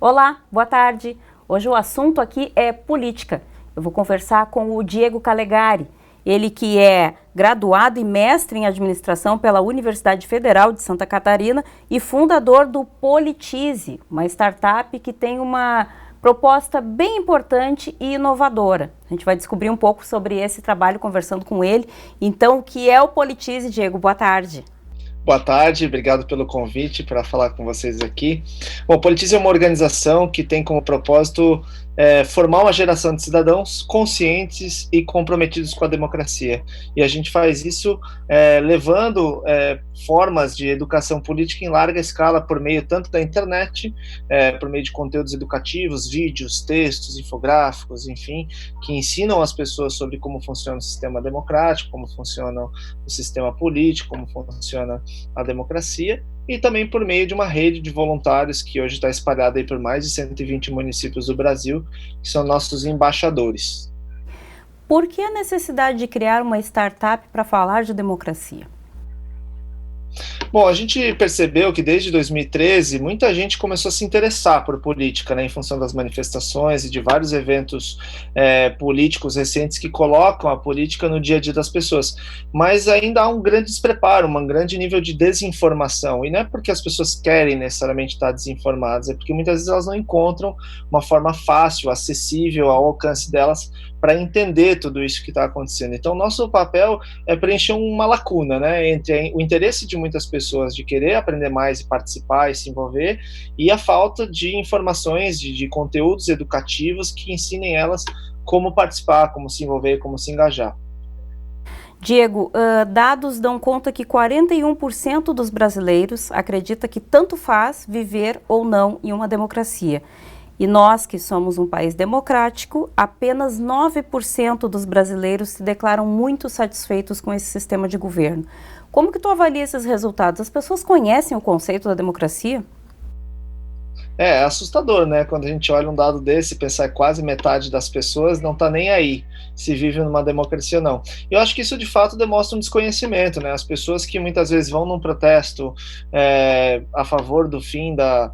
Olá, boa tarde. Hoje o assunto aqui é política. Eu vou conversar com o Diego Calegari, ele que é graduado e mestre em administração pela Universidade Federal de Santa Catarina e fundador do Politize, uma startup que tem uma proposta bem importante e inovadora. A gente vai descobrir um pouco sobre esse trabalho conversando com ele. Então, o que é o Politize, Diego? Boa tarde. Boa tarde, obrigado pelo convite para falar com vocês aqui. Bom, o Politize é uma organização que tem como propósito formar uma geração de cidadãos conscientes e comprometidos com a democracia. E a gente faz isso levando formas de educação política em larga escala por meio tanto da internet, por meio de conteúdos educativos, vídeos, textos, infográficos, enfim, que ensinam as pessoas sobre como funciona o sistema democrático, como funciona o sistema político, como funciona a democracia, e também por meio de uma rede de voluntários que hoje está espalhada aí por mais de 120 municípios do Brasil, que são nossos embaixadores. Por que a necessidade de criar uma startup para falar de democracia? Bom, a gente percebeu que desde 2013 muita gente começou a se interessar por política, né, em função das manifestações e de vários eventos políticos recentes que colocam a política no dia a dia das pessoas. Mas ainda há um grande despreparo, um grande nível de desinformação. E não é porque as pessoas querem necessariamente estar desinformadas, é porque muitas vezes elas não encontram uma forma fácil, acessível ao alcance delas para entender tudo isso que está acontecendo. Então, nosso papel é preencher uma lacuna, né, entre o interesse de muitas pessoas de querer aprender mais e participar e se envolver, e a falta de informações, de conteúdos educativos que ensinem elas como participar, como se envolver, como se engajar. Diego, dados dão conta que 41% dos brasileiros acredita que tanto faz viver ou não em uma democracia. E nós, que somos um país democrático, apenas 9% dos brasileiros se declaram muito satisfeitos com esse sistema de governo. Como que tu avalia esses resultados? As pessoas conhecem o conceito da democracia? É assustador, né? Quando a gente olha um dado desse, pensar que quase metade das pessoas não está nem aí se vive numa democracia ou não. Eu acho que isso de fato demonstra um desconhecimento, né? As pessoas que muitas vezes vão num protesto a favor do fim da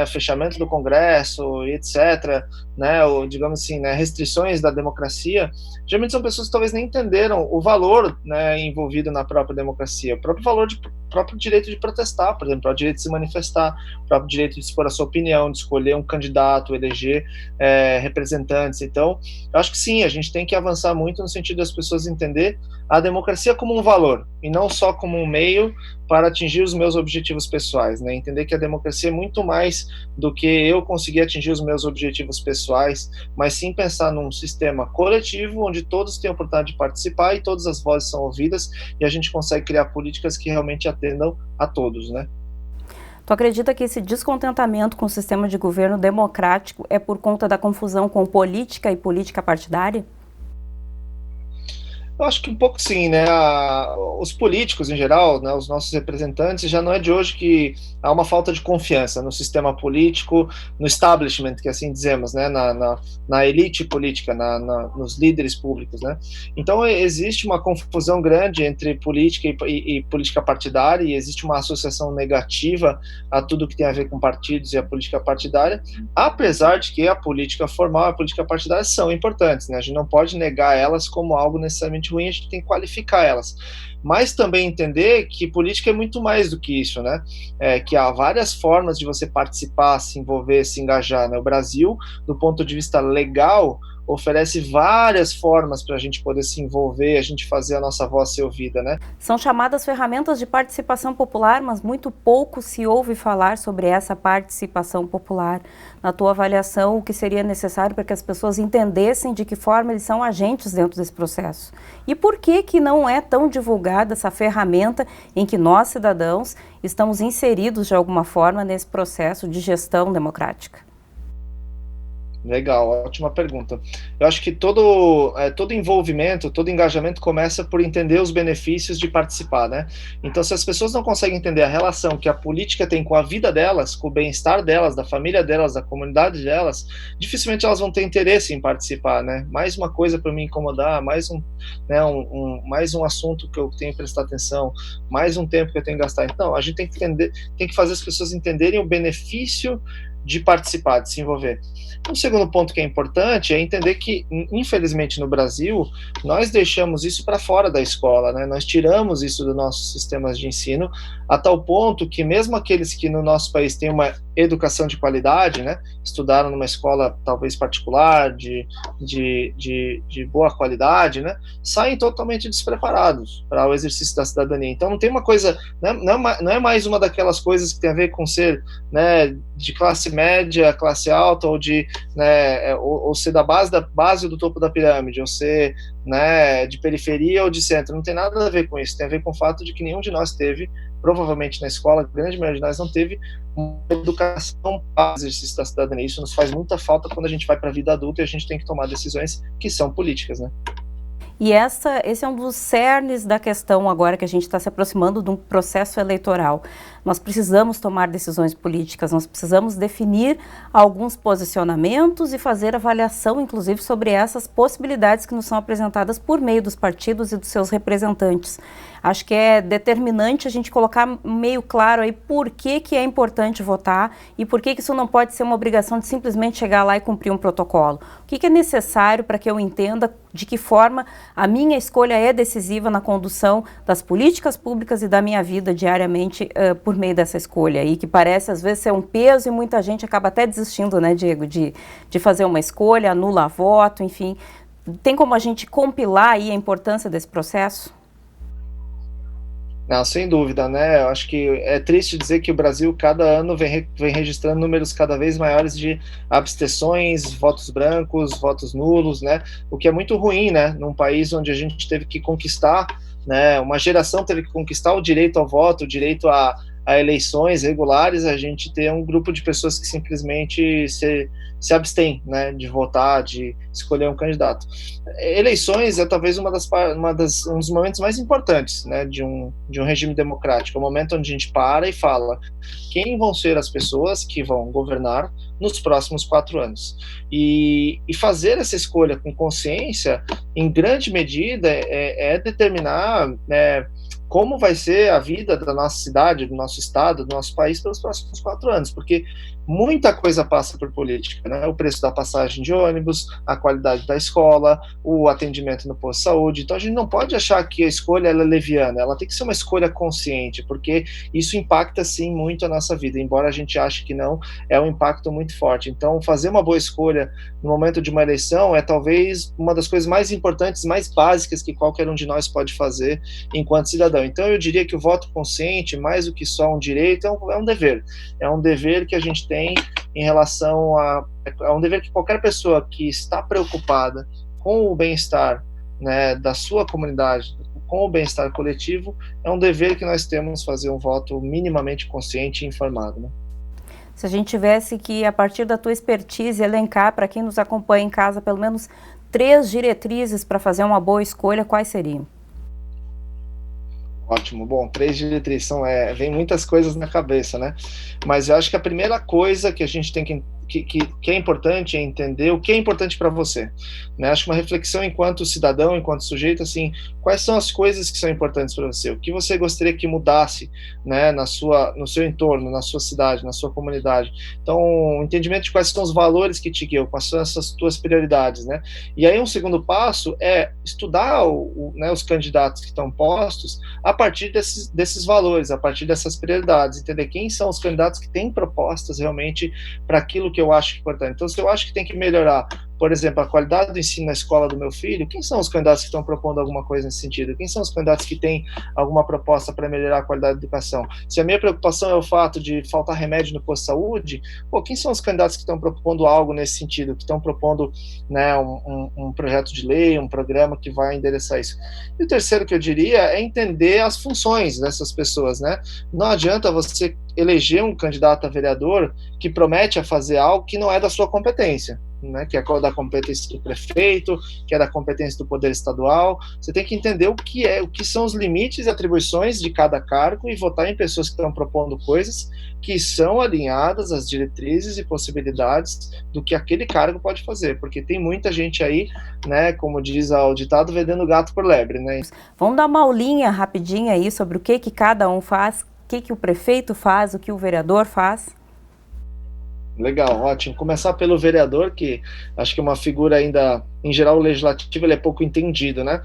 fechamento do Congresso, etc., né? Ou digamos assim, né, restrições da democracia, geralmente são pessoas que talvez nem entenderam o valor, né, envolvido na própria democracia, o próprio valor próprio direito de protestar, por exemplo, o direito de se manifestar, o próprio direito de expor a sua opinião, de escolher um candidato, eleger representantes. Então, eu acho que sim, a gente tem que avançar muito no sentido das pessoas entender a democracia como um valor, e não só como um meio para atingir os meus objetivos pessoais, né? Entender que a democracia é muito mais do que eu conseguir atingir os meus objetivos pessoais, mas sim pensar num sistema coletivo, onde todos têm a oportunidade de participar e todas as vozes são ouvidas, e a gente consegue criar políticas que realmente atendam a todos, né? Tu acredita que esse descontentamento com o sistema de governo democrático é por conta da confusão com política e política partidária? Eu acho que um pouco sim, né? Os políticos em geral, né, os nossos representantes, já não é de hoje que há uma falta de confiança no sistema político, no establishment, que assim dizemos, né, na elite política, nos líderes públicos, né? Então existe uma confusão grande entre política e política partidária, e existe uma associação negativa a tudo que tem a ver com partidos e a política partidária, apesar de que a política formal e a política partidária são importantes, né? A gente não pode negar elas como algo necessariamente ruim, a gente tem que qualificar elas, mas também entender que política é muito mais do que isso, né? Que há várias formas de você participar, se envolver, se engajar, né? O Brasil, do ponto de vista legal, oferece várias formas para a gente poder se envolver, a gente fazer a nossa voz ser ouvida, né? São chamadas ferramentas de participação popular, mas muito pouco se ouve falar sobre essa participação popular. Na tua avaliação, o que seria necessário para que as pessoas entendessem de que forma eles são agentes dentro desse processo? E por que não é tão divulgada essa ferramenta em que nós, cidadãos, estamos inseridos de alguma forma nesse processo de gestão democrática? Legal, ótima pergunta. Eu acho que todo envolvimento, todo engajamento começa por entender os benefícios de participar, né? Então, se as pessoas não conseguem entender a relação que a política tem com a vida delas, com o bem-estar delas, da família delas, da comunidade delas, dificilmente elas vão ter interesse em participar, né? Mais uma coisa para me incomodar, mais mais um assunto que eu tenho que prestar atenção, mais um tempo que eu tenho que gastar. Então, a gente tem que fazer as pessoas entenderem o benefício de participar, de se envolver. Um segundo ponto que é importante é entender que, infelizmente, no Brasil, nós deixamos isso para fora da escola, né? Nós tiramos isso dos nossos sistemas de ensino, a tal ponto que mesmo aqueles que no nosso país têm uma educação de qualidade, né, estudaram numa escola talvez particular, de boa qualidade, né, saem totalmente despreparados para o exercício da cidadania. Então não tem uma coisa, não é mais uma daquelas coisas que tem a ver com ser, né, de classe média, classe alta, ou de, né, ou ser da base do topo da pirâmide, ou ser, né, de periferia ou de centro. Não tem nada a ver com isso. Tem a ver com o fato de que nenhum de nós teve, provavelmente na escola, a grande maioria de nós não teve uma educação para o exercício da cidadania. Isso nos faz muita falta quando a gente vai para a vida adulta e a gente tem que tomar decisões que são políticas, né? E esse é um dos cernes da questão agora que a gente está se aproximando de um processo eleitoral. Nós precisamos tomar decisões políticas, nós precisamos definir alguns posicionamentos e fazer avaliação, inclusive, sobre essas possibilidades que nos são apresentadas por meio dos partidos e dos seus representantes. Acho que é determinante a gente colocar meio claro aí por que é importante votar e por que isso não pode ser uma obrigação de simplesmente chegar lá e cumprir um protocolo. O que é necessário para que eu entenda de que forma a minha escolha é decisiva na condução das políticas públicas e da minha vida diariamente por meio dessa escolha aí, que parece às vezes ser um peso e muita gente acaba até desistindo, né, Diego, de fazer uma escolha, anula voto, enfim. Tem como a gente compilar aí a importância desse processo? Não, sem dúvida, né? Eu acho que é triste dizer que o Brasil, cada ano, vem registrando números cada vez maiores de abstenções, votos brancos, votos nulos, né? O que é muito ruim, né? Num país onde a gente teve que conquistar, né? Uma geração teve que conquistar o direito ao voto, o direito a eleições regulares, a gente ter um grupo de pessoas que simplesmente se abstém, né, de votar, de escolher um candidato. Eleições é talvez um dos momentos mais importantes, né, de um regime democrático, é o momento onde a gente para e fala quem vão ser as pessoas que vão governar nos próximos 4 anos. E fazer essa escolha com consciência, em grande medida, é determinar, né, como vai ser a vida da nossa cidade, do nosso estado, do nosso país pelos próximos 4 anos, porque muita coisa passa por política, né? O preço da passagem de ônibus, a qualidade da escola, o atendimento no posto de saúde. Então a gente não pode achar que a escolha ela é leviana, ela tem que ser uma escolha consciente, porque isso impacta sim muito a nossa vida, embora a gente ache que não, é um impacto muito forte. Então fazer uma boa escolha no momento de uma eleição é talvez uma das coisas mais importantes, mais básicas que qualquer um de nós pode fazer enquanto cidadão. Então eu diria que o voto consciente, mais do que só um direito, é um dever. É um dever que a gente tem em relação é um dever que qualquer pessoa que está preocupada com o bem-estar, né, da sua comunidade, com o bem-estar coletivo, é um dever que nós temos fazer um voto minimamente consciente e informado, né? Se a gente tivesse que, a partir da tua expertise, elencar para quem nos acompanha em casa pelo menos 3 diretrizes para fazer uma boa escolha, quais seriam? Ótimo, bom, 3 diretrizes vem muitas coisas na cabeça, né? Mas eu acho que a primeira coisa que a gente tem que é importante é entender o que é importante para você, né? Acho que uma reflexão enquanto cidadão, enquanto sujeito, assim, quais são as coisas que são importantes para você? O que você gostaria que mudasse, né, no seu entorno, na sua cidade, na sua comunidade? Então, o entendimento de quais são os valores que te guiam, quais são essas tuas prioridades, né? E aí um segundo passo é estudar né, os candidatos que estão postos a partir desses valores, a partir dessas prioridades, entender quem são os candidatos que têm propostas realmente para aquilo que eu acho importante. Então, se eu acho que tem que melhorar, por exemplo, a qualidade do ensino na escola do meu filho, quem são os candidatos que estão propondo alguma coisa nesse sentido? Quem são os candidatos que têm alguma proposta para melhorar a qualidade da educação? Se a minha preocupação é o fato de faltar remédio no posto de saúde, quem são os candidatos que estão propondo algo nesse sentido, que estão propondo, né, um projeto de lei, um programa que vai endereçar isso? E o terceiro que eu diria é entender as funções dessas pessoas, né? Não adianta você eleger um candidato a vereador que promete a fazer algo que não é da sua competência, né, que é da competência do prefeito, que é da competência do poder estadual. Você tem que entender o que são os limites e atribuições de cada cargo e votar em pessoas que estão propondo coisas que são alinhadas às diretrizes e possibilidades do que aquele cargo pode fazer, porque tem muita gente aí, né, como diz o ditado, vendendo gato por lebre, né? Vamos dar uma aulinha rapidinha aí sobre o que cada um faz, o que o prefeito faz, o que o vereador faz? Legal, ótimo. Começar pelo vereador, que acho que é uma figura ainda, em geral, o legislativo ele é pouco entendido, né?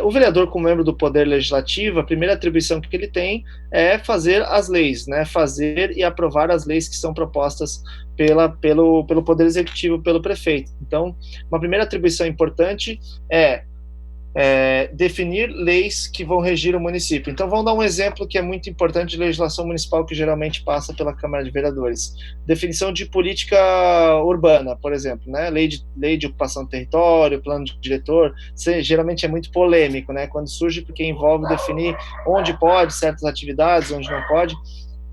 O vereador, como membro do Poder Legislativo, a primeira atribuição que ele tem é fazer as leis, né? Fazer e aprovar as leis que são propostas pelo Poder Executivo, pelo prefeito. Então, uma primeira atribuição importante é definir leis que vão regir o município. Então, vamos dar um exemplo que é muito importante de legislação municipal que geralmente passa pela Câmara de Vereadores. Definição de política urbana, por exempo, né? Lei de ocupação do território, plano de diretor, geralmente é muito polêmico, né? Quando surge porque envolve definir onde pode certas atividades, onde não pode.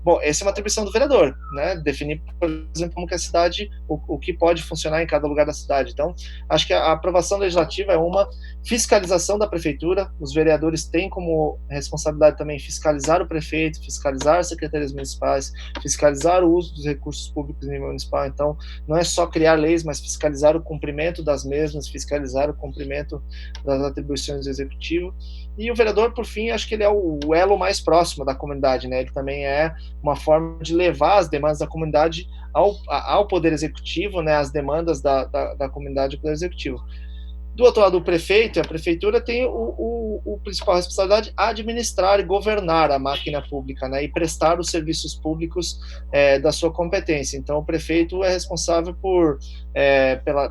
Bom, essa é uma atribuição do vereador, né? Definir, por exemplo, como que a cidade, o que pode funcionar em cada lugar da cidade. Então, acho que a aprovação legislativa é uma fiscalização da prefeitura. Os vereadores têm como responsabilidade também fiscalizar o prefeito, fiscalizar as secretarias municipais, fiscalizar o uso dos recursos públicos em nível municipal. Então, não é só criar leis, mas fiscalizar o cumprimento das mesmas, fiscalizar o cumprimento das atribuições do executivo. E o vereador, por fim, acho que ele é o elo mais próximo da comunidade, né? Ele também é uma forma de levar as demandas da comunidade ao Poder Executivo, né? As demandas da comunidade ao Poder Executivo. Do outro lado, o prefeito e a prefeitura tem o principal responsabilidade administrar e governar a máquina pública, né, e prestar os serviços públicos da sua competência. Então, o prefeito é responsável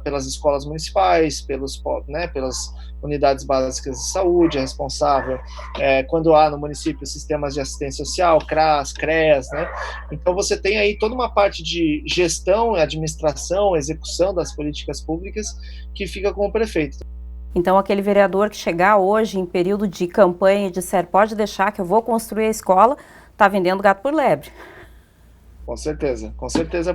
pelas escolas municipais, pelas unidades básicas de saúde, é responsável quando há no município sistemas de assistência social, CRAS, CREAS, né? Então, você tem aí toda uma parte de gestão, administração, execução das políticas públicas que fica com o prefeito. Então, aquele vereador que chegar hoje em período de campanha e disser pode deixar que eu vou construir a escola, está vendendo gato por lebre. Com certeza,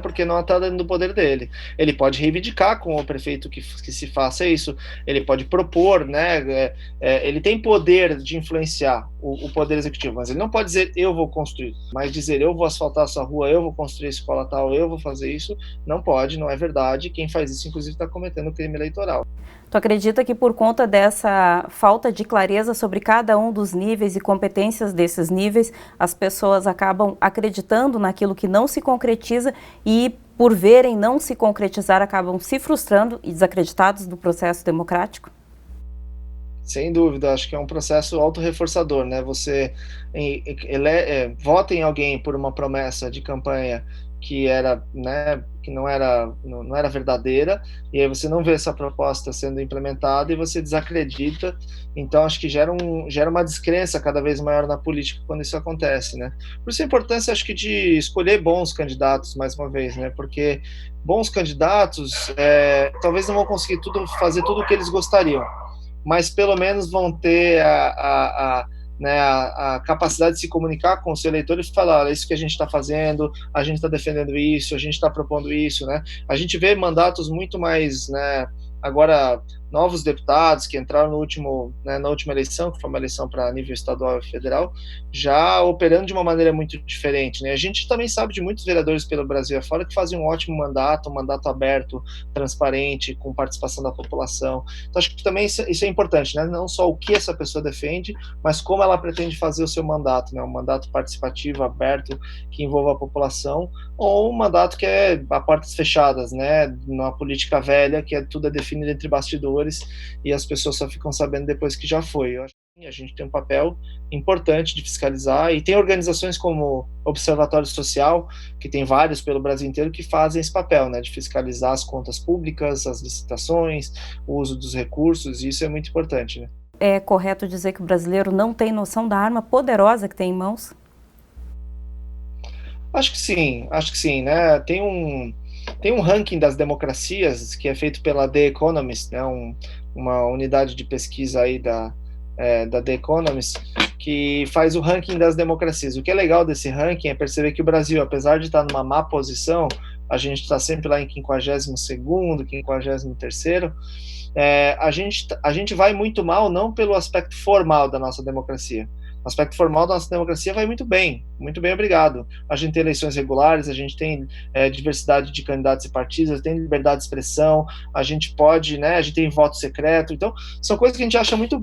porque não está dentro do poder dele. Ele pode reivindicar com o prefeito que se faça isso, ele pode propor, né? Ele tem poder de influenciar o poder executivo, mas ele não pode dizer eu vou construir, mas dizer eu vou asfaltar a sua rua, eu vou construir a escola tal, eu vou fazer isso, não pode, não é verdade. Quem faz isso, inclusive, está cometendo crime eleitoral. Tu acredita que por conta dessa falta de clareza sobre cada um dos níveis e competências desses níveis, as pessoas acabam acreditando naquilo que não se concretiza e, por verem não se concretizar, acabam se frustrando e desacreditados do processo democrático? Sem dúvida, acho que é um processo autorreforçador, né? Você vota em alguém por uma promessa de campanha que era, né, que não era verdadeira, e aí você não vê essa proposta sendo implementada e você desacredita. Então acho que gera uma descrença cada vez maior na política quando isso acontece, né? Por isso a importância, acho que, de escolher bons candidatos, mais uma vez, né? Porque bons candidatos talvez não vão conseguir fazer tudo o que eles gostariam, mas pelo menos vão ter a capacidade de se comunicar com o seu eleitor e falar, olha, isso que a gente está fazendo, a gente está defendendo isso, a gente está propondo isso, né? A gente vê mandatos muito mais, né, agora, novos deputados que entraram na última eleição, que foi uma eleição para nível estadual e federal, já operando de uma maneira muito diferente, né? A gente também sabe de muitos vereadores pelo Brasil afora que fazem um ótimo mandato, um mandato aberto, transparente, com participação da população. Então, acho que também isso é importante, né? Não só o que essa pessoa defende, mas como ela pretende fazer o seu mandato, né? Um mandato participativo, aberto, que envolva a população, ou um mandato que é a portas fechadas, né? Numa política velha, que tudo é definido entre bastidores e as pessoas só ficam sabendo depois que já foi. Eu acho que a gente tem um papel importante de fiscalizar, e tem organizações como Observatório Social, que tem vários pelo Brasil inteiro, que fazem esse papel, né, de fiscalizar as contas públicas, as licitações, o uso dos recursos, e isso é muito importante, né? É correto dizer que o brasileiro não tem noção da arma poderosa que tem em mãos? Acho que sim, né? Tem um ranking das democracias que é feito pela The Economist, né? Uma unidade de pesquisa aí da The Economist, que faz o ranking das democracias. O que é legal desse ranking é perceber que o Brasil, apesar de estar numa má posição, a gente está sempre lá em 52º, 53º, a gente vai muito mal, não pelo aspecto formal da nossa democracia. O aspecto formal da nossa democracia vai muito bem, obrigado. A gente tem eleições regulares, a gente tem diversidade de candidatos e partidos, a gente tem liberdade de expressão, a gente pode, né, a gente tem voto secreto. Então, são coisas que a gente acha muito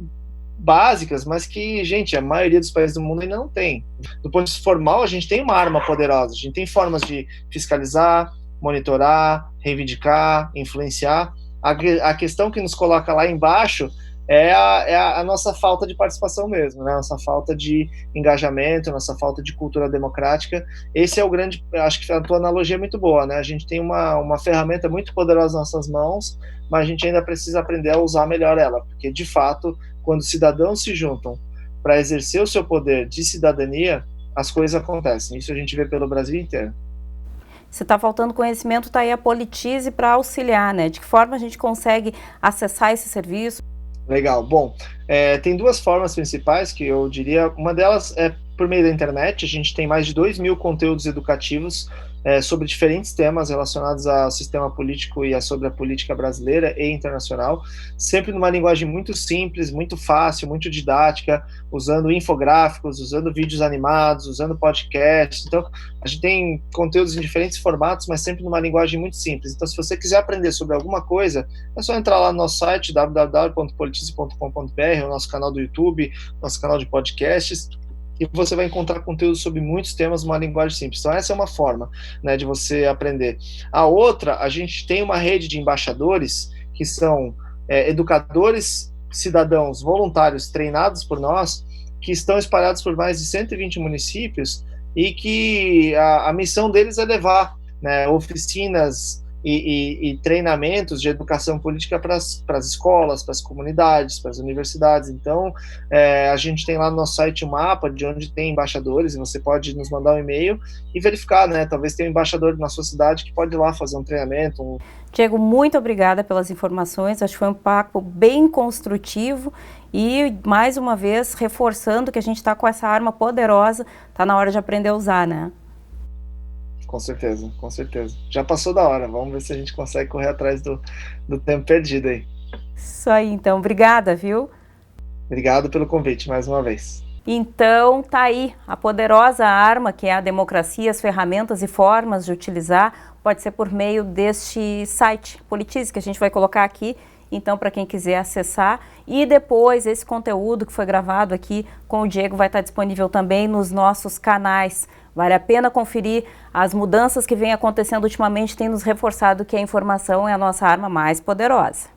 básicas, mas que, gente, a maioria dos países do mundo ainda não tem. Do ponto de vista formal, a gente tem uma arma poderosa, a gente tem formas de fiscalizar, monitorar, reivindicar, influenciar. A questão que nos coloca lá embaixo é a nossa falta de participação mesmo, né? Nossa falta de engajamento, nossa falta de cultura democrática. Esse é o grande, acho que a tua analogia é muito boa, né? A gente tem uma ferramenta muito poderosa nas nossas mãos, mas a gente ainda precisa aprender a usar melhor ela, porque de fato, quando cidadãos se juntam para exercer o seu poder de cidadania, as coisas acontecem. Isso a gente vê pelo Brasil inteiro. Se está faltando conhecimento, está aí a Politize para auxiliar, né? De que forma a gente consegue acessar esse serviço? Legal. Bom, tem duas formas principais que eu diria. Uma delas é por meio da internet. A gente tem mais de 2.000 conteúdos educativos sobre diferentes temas relacionados ao sistema político e sobre a política brasileira e internacional, sempre numa linguagem muito simples, muito fácil, muito didática, usando infográficos, usando vídeos animados, usando podcasts. Então, a gente tem conteúdos em diferentes formatos, mas sempre numa linguagem muito simples. Então, se você quiser aprender sobre alguma coisa, é só entrar lá no nosso site, www.politize.com.br, o nosso canal do YouTube, nosso canal de podcasts, e você vai encontrar conteúdo sobre muitos temas numa linguagem simples. Então essa é uma forma, né, de você aprender. A outra, a gente tem uma rede de embaixadores que são educadores, cidadãos voluntários treinados por nós, que estão espalhados por mais de 120 municípios e que a missão deles é levar, né, oficinas e treinamentos de educação política para as escolas, para as comunidades, para as universidades. Então, a gente tem lá no nosso site um mapa de onde tem embaixadores, e você pode nos mandar um e-mail e verificar, né? Talvez tenha um embaixador na sua cidade que pode ir lá fazer um treinamento. Diego, muito obrigada pelas informações, acho que foi um papo bem construtivo e, mais uma vez, reforçando que a gente está com essa arma poderosa, está na hora de aprender a usar, né? Com certeza, com certeza. Já passou da hora, vamos ver se a gente consegue correr atrás do tempo perdido aí. Isso aí, então. Obrigada, viu? Obrigado pelo convite, mais uma vez. Então, tá aí a poderosa arma que é a democracia, as ferramentas e formas de utilizar, pode ser por meio deste site Politize, que a gente vai colocar aqui, então, para quem quiser acessar. E depois, esse conteúdo que foi gravado aqui com o Diego vai estar disponível também nos nossos canais. Vale a pena conferir as mudanças que vêm acontecendo ultimamente, tem nos reforçado que a informação é a nossa arma mais poderosa.